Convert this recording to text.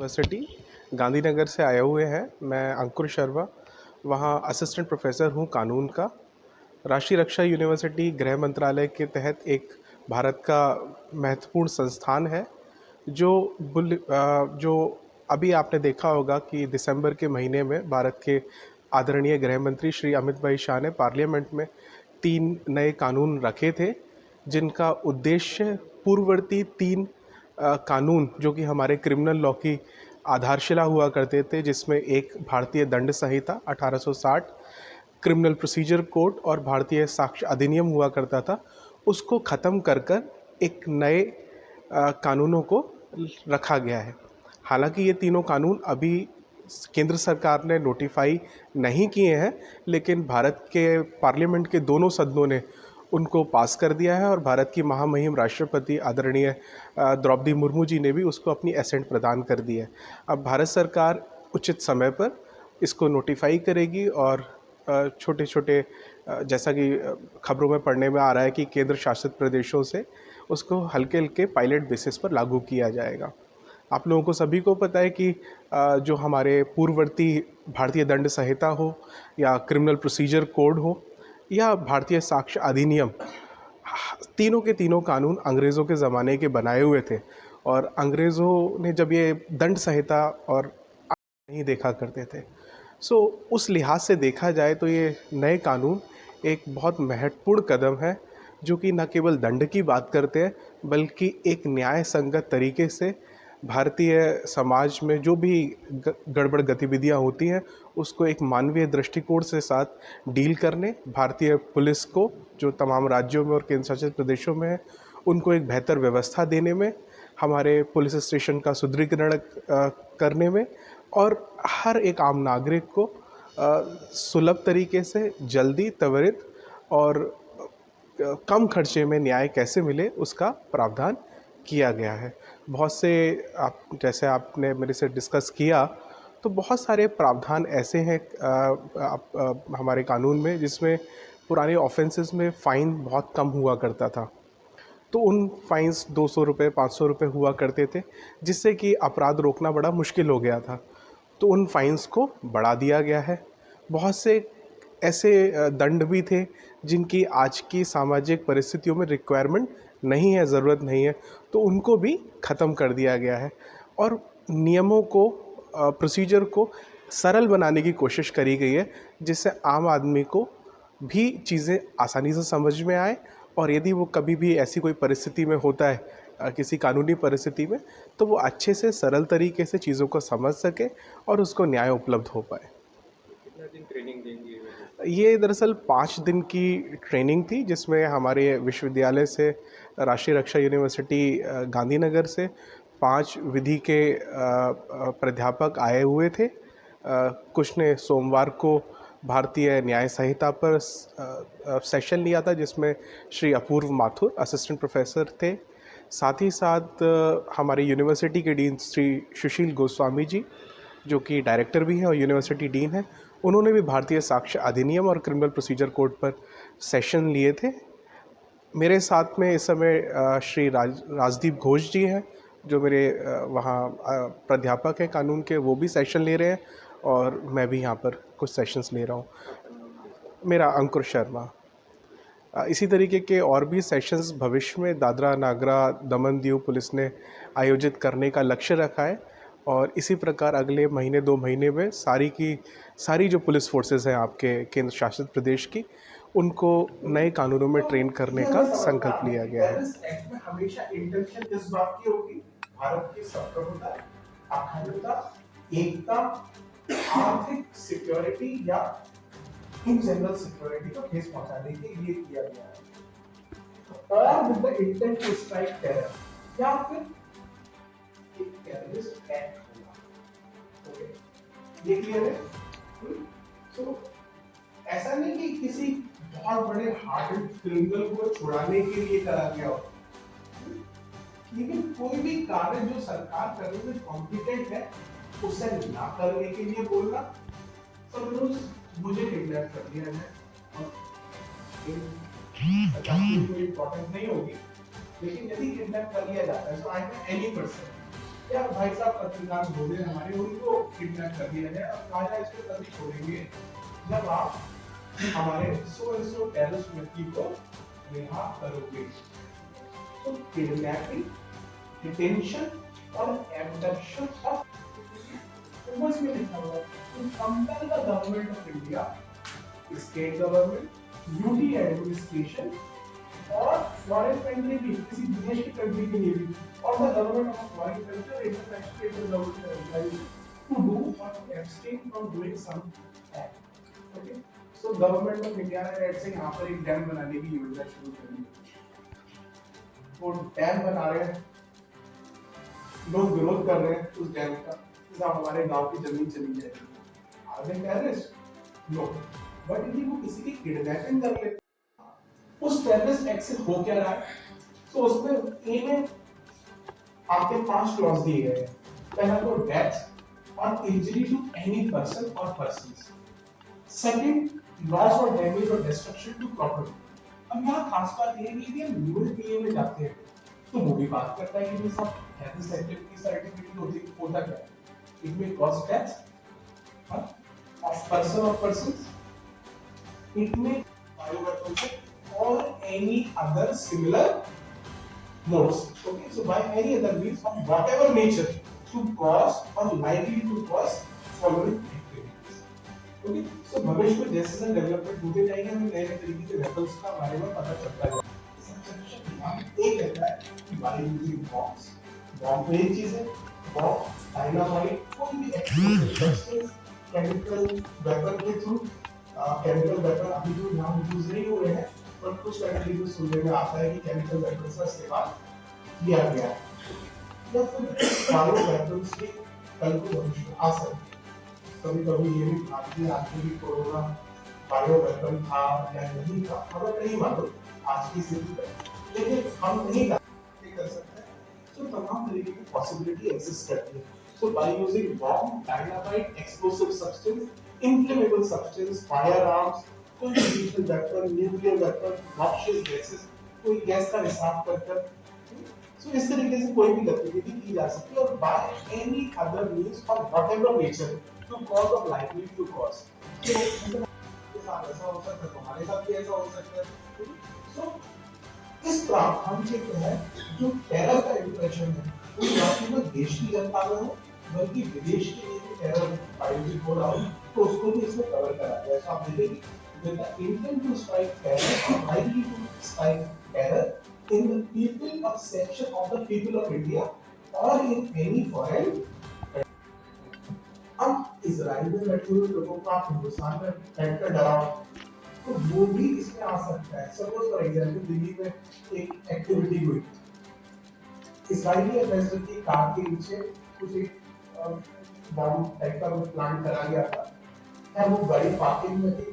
University Gandhinagar से आए हुए हैं। मैं अंकुर शर्मा, वहाँ असिस्टेंट प्रोफेसर हूँ कानून का। राष्ट्रीय रक्षा यूनिवर्सिटी गृह मंत्रालय के तहत एक भारत का महत्वपूर्ण संस्थान है जो अभी आपने देखा होगा कि दिसंबर के महीने में भारत के आदरणीय गृह मंत्री श्री अमित भाई शाह ने पार्लियामेंट में 3 नए कानून रखे थे, जिनका उद्देश्य पूर्ववर्ती 3 कानून जो कि हमारे क्रिमिनल लॉ की आधारशिला हुआ करते थे, जिसमें एक भारतीय दंड संहिता 1860, क्रिमिनल प्रोसीजर कोड और भारतीय साक्ष्य अधिनियम हुआ करता था, उसको ख़त्म कर कर एक नए कानूनों को रखा गया है। हालांकि ये तीनों कानून अभी केंद्र सरकार ने नोटिफाई नहीं किए हैं, लेकिन भारत के पार्लियामेंट के दोनों सदनों ने उनको पास कर दिया है और भारत की महामहिम राष्ट्रपति आदरणीय द्रौपदी मुर्मू जी ने भी उसको अपनी एसेंट प्रदान कर दी है। अब भारत सरकार उचित समय पर इसको नोटिफाई करेगी और छोटे छोटे जैसा कि खबरों में पढ़ने में आ रहा है कि केंद्र शासित प्रदेशों से उसको हल्के हल्के पायलट बेसिस पर लागू किया जाएगा। आप लोगों को सभी को पता है कि जो हमारे पूर्ववर्ती भारतीय दंड संहिता हो या क्रिमिनल प्रोसीजर कोड हो या भारतीय साक्ष्य अधिनियम, तीनों के तीनों कानून अंग्रेज़ों के ज़माने के बनाए हुए थे और अंग्रेज़ों ने जब ये दंड संहिता और नहीं देखा करते थे। उस लिहाज से देखा जाए तो ये नए कानून एक बहुत महत्वपूर्ण कदम है, जो कि न केवल दंड की बात करते हैं बल्कि एक न्याय संगत तरीके से भारतीय समाज में जो भी गड़बड़ गतिविधियां होती हैं उसको एक मानवीय दृष्टिकोण से साथ डील करने, भारतीय पुलिस को जो तमाम राज्यों में और केंद्र शासित प्रदेशों में है उनको एक बेहतर व्यवस्था देने में, हमारे पुलिस स्टेशन का सुदृढ़ीकरण करने में और हर एक आम नागरिक को सुलभ तरीके से जल्दी, त्वरित और कम खर्चे में न्याय कैसे मिले उसका प्रावधान किया गया है। बहुत से जैसे आपने मेरे से डिस्कस किया तो बहुत सारे प्रावधान ऐसे हैं हमारे कानून में, जिसमें पुराने ऑफेंसेस में फ़ाइन बहुत कम हुआ करता था। तो उन फाइन्स 200 रुपये 500 रुपये हुआ करते थे, जिससे कि अपराध रोकना बड़ा मुश्किल हो गया था। तो उन फाइन्स को बढ़ा दिया गया है। बहुत से ऐसे दंड भी थे जिनकी आज की सामाजिक परिस्थितियों में रिक्वायरमेंट नहीं है, ज़रूरत नहीं है, तो उनको भी ख़त्म कर दिया गया है और नियमों को, प्रोसीजर को सरल बनाने की कोशिश करी गई है, जिससे आम आदमी को भी चीज़ें आसानी से समझ में आए और यदि वो कभी भी ऐसी कोई परिस्थिति में होता है किसी कानूनी परिस्थिति में, तो वो अच्छे से सरल तरीके से चीज़ों को समझ सके और उसको न्याय उपलब्ध हो पाए। कितना दिन ट्रेनिंग देंगे? ये दरअसल 5 दिन की ट्रेनिंग थी, जिसमें हमारे विश्वविद्यालय से, राष्ट्रीय रक्षा यूनिवर्सिटी गांधीनगर से 5 विधि के प्राध्यापक आए हुए थे। कुछ ने सोमवार को भारतीय न्याय संहिता पर सेशन लिया था, जिसमें श्री अपूर्व माथुर असिस्टेंट प्रोफेसर थे। साथ ही साथ हमारे यूनिवर्सिटी के डीन श्री सुशील गोस्वामी जी, जो कि डायरेक्टर भी हैं और यूनिवर्सिटी डीन हैं, उन्होंने भी भारतीय साक्ष्य अधिनियम और क्रिमिनल प्रोसीजर कोड पर सेशन लिए थे। मेरे साथ में इस समय श्री राजदीप घोष जी हैं, जो मेरे वहाँ प्राध्यापक हैं कानून के, वो भी सेशन ले रहे हैं और मैं भी यहाँ पर कुछ सेशंस ले रहा हूँ। मेरा अंकुर शर्मा। इसी तरीके के और भी सेशंस भविष्य में दादरा नागरा दमन दीव पुलिस ने आयोजित करने का लक्ष्य रखा है और इसी प्रकार अगले महीने 2 महीने में सारी की सारी जो पुलिस फोर्सेस हैं आपके केंद्र शासित प्रदेश की, उनको नए कानूनों में ट्रेन करने का संकल्प लिया गया है। एक्ट में हमेशा इंटेंशन इस बात की होगी, भारत की संप्रभुता, अखंडता, एकता, आर्थिक सिक्योरिटी या इन जनरल सिक्योरिटी को ठेस पहुंचाने के लिए किया गया है और with the intent to strike terror या फिर एक टेररिस्ट एक्ट होगा। ओके, ये क्लियर है? तो ऐसा नहीं कि किसी बहुत बड़े हार्डेड क्रिमिनल को छुड़ाने के लिए करा गया हो, लेकिन कोई भी कार्य जो सरकार करने में कॉम्पिटेंट है उसे ना करने के लिए बोलना। सपोज मुझे किडनैप कर लिया है और कोई इम्पोर्टेंट नहीं होगी, लेकिन यदि किडनैप कर लिया जाता है तो आई एम एनी पर्सन या भाई साहब पत्रकार बोले हमारे उनको किडनैप कर दिया गया, अब कहा जाए इसको कभी छोड़ेंगे जब आप हमारे सो टेररिस्ट व्यक्ति को रिहा करोगे। तो किडनैपिंग, डिटेंशन और एब्डक्शन ऑफ ऊपर में लिखा हुआ है to compel the government of India, state government, UT administration और फॉरेन कंट्री भी, किसी विदेश की कंट्री के लिए भी, और the government of foreign country international government to do और to abstain from doing some act. Okay, so government of India ने ऐसे यहाँ पर एक डैम बनाने की योजना शुरू कर दी। वो डैम बना रहे हैं, लोग विरोध कर रहे हैं उस डैम का, हमारे गांव की जमीन चली जाएगी। Are they terrorist? No, but यदि वो किसी की किडनैपिंग कर लेते, उस टेररिस्ट एक्ट से हो क्या रहा है? तो उसमें ए में आपके 5 क्लॉज दिए गए हैं। पहला तो डेथ और इंजरी टू एनी पर्सन और पर्संस। सेकंड, लॉस और डैमेज और डिस्ट्रक्शन टू प्रॉपर्टी। अब यहाँ खास बात ये है कि हम लीगल पीए में जाते हैं तो वो भी बात करता है कि ये सब टेररिस्ट एक्टिविटी सर्टिफिकेट होता क्या है? It may cause death of person or persons. It may bioweapons or any other similar modes. Okay, so by any other means of whatever nature to cause or likely to cause following activities. Okay, so भविष्य में जैसे जैसे development होते जाएंगे हमें नए नए तरीके के वेपन्स का बारे में पता चलता जाएगा। एक कहता है कि by using bombs, बॉम्ब एक चीज है, बॉम्ब, डायनामाइट, कोई भी एक्सप्लोसिव सब्सटेंस, केमिकल वेपन के थ्रू, केमिकल वेपन अभी जो यहाँ यूज नहीं हो रहे हैं, पर कुछ कंट्रीज में सुनने में आता है कि केमिकल वेपन का इस्तेमाल किया गया है, या फिर बायो वेपन्स भी कल को भविष्य में आ सकते हैं। कभी कभी ये भी भारतीय राज्य भी कोरोना बायो वेपन था या नहीं था, हमें नहीं मालूम आज की स्थिति में, लेकिन हम नहीं कर सकते। तो तमाम तरीके की पॉसिबिलिटी एग्जिस्ट करती है। So by using bomb, dynamite, explosive substance, inflammable substance, fire arms, कोई physical weapon, nuclear weapon, noxious gases, कोई गैस का रिसाव कर सो इस तरीके से कोई भी गतिविधि की जा सकती है, और बाय एनी अदर मींस और व्हाटएवर नेचर टू कॉज और लाइकली टू कॉज। तो ऐसा हो सकता है, तुम्हारे साथ भी ऐसा हो सकता है। सो इस प्रावधान के तहत जो टेरर का इंप्रेशन है वो न केवल देश की जनता में हो बल्कि विदेश के लिए भी टेरर आयोजित हो रहा हो, तो उसको भी इसमें कवर करा गया। ऐसा आप देखेंगे with the intent to strike terror or likely to strike terror in the people or section of the people of India or in any foreign। अब इजराइल में बैठे हुए लोगों को आप हिंदुस्तान में बैठकर डराओ तो वो भी इसमें आ सकता है। सपोज फॉर एग्जांपल दिल्ली में एक एक्टिविटी हुई, इजरायली एम्बेसडर की कार के नीचे कुछ एक बॉम्ब टाइप का प्लांट करा गया था, वो बड़ी पार्किंग में थी।